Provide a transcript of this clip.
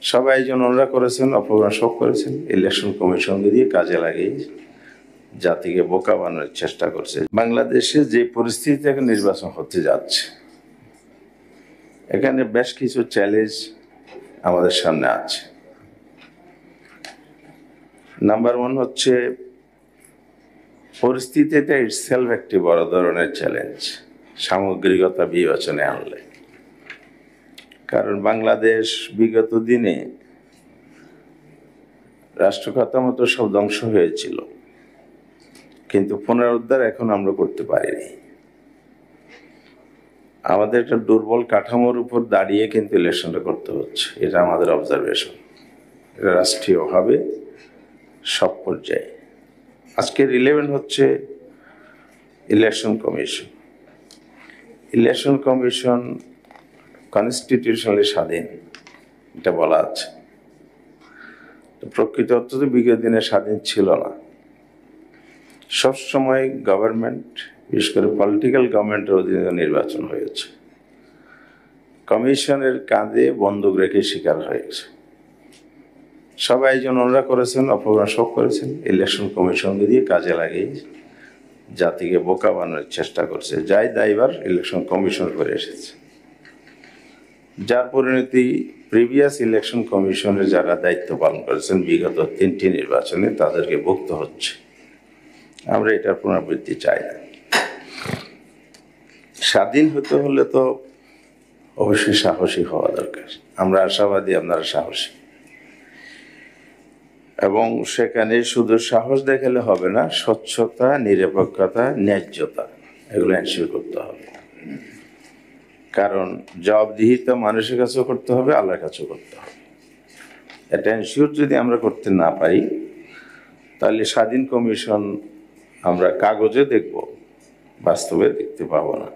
সবাই যেন ওনারা করেছেন, অপরাধ সব করেছেন, ইলেকশন কমিশনকে দিয়ে কাজে লাগিয়ে জাতিকে বোকা বানানোর চেষ্টা করছে। বাংলাদেশে যে পরিস্থিতিতে এখন নির্বাচন হতে যাচ্ছে, এখানে বেশ কিছু চ্যালেঞ্জ আমাদের সামনে আছে। নাম্বার ওয়ান হচ্ছে, পরিস্থিতিটা ইটসেলফ একটি বড় ধরনের চ্যালেঞ্জ সামগ্রিকতা বিবেচনায় আনলে। কারণ বাংলাদেশ বিগত দিনে রাষ্ট্র কাঠামো তো সব ধ্বংস হয়েছিল, কিন্তু পুনরুদ্ধার এখন আমরা করতে পারিনি। আমাদের একটা দুর্বল কাঠামোর উপর দাঁড়িয়ে কিন্তু ইলেকশনটা করতে হচ্ছে, এটা আমাদের অবজারভেশন। এটা রাষ্ট্রীয়ভাবে সব পর্যায়ে। আজকে রিলেভেন্ট হচ্ছে election commission. Election commission constitutionally স্বাধীন, এটা বলা আছে। প্রকৃত অর্থে তো বিগত দিনে স্বাধীন ছিল না। সবসময় গভর্নমেন্ট, বিশেষ করে পলিটিক্যাল গভর্নমেন্টের অধীনে নির্বাচন হয়েছে। কমিশনের কাঁধে বন্দুক রেখে শিকার হয়েছে। সবাই যেন ওনারা করেছেন, অপরাধ সব করেছেন, ইলেকশন কমিশনকে দিয়ে কাজে লাগিয়ে জাতিকে বোকা বানানোর চেষ্টা করছে। যাই দায়ভার ইলেকশন কমিশন করে এসেছে, যার পরিণতি প্রিভিয়াস ইলেকশন কমিশনের যারা দায়িত্ব পালন করেছেন বিগত 3টি নির্বাচনে, তাদেরকে ভুগতে হচ্ছে। আমরা এটার পুনরাবৃত্তি চাই না। স্বাধীন হতে হলে তো অবশ্যই সাহসী হওয়া দরকার। আমরা আশাবাদী আপনারা সাহসী, এবং সেখানে শুধু সাহস দেখালে হবে না, স্বচ্ছতা, নিরপেক্ষতা, ন্যায্যতা এগুলো এনশিওর করতে হবে। কারণ জবাবদিহিতা মানুষের কাছেও করতে হবে, আল্লাহর কাছেও করতে হবে। এটা এনশিওর যদি আমরা করতে না পারি, তাহলে স্বাধীন কমিশন আমরা কাগজে দেখব, বাস্তবে দেখতে পাবো না।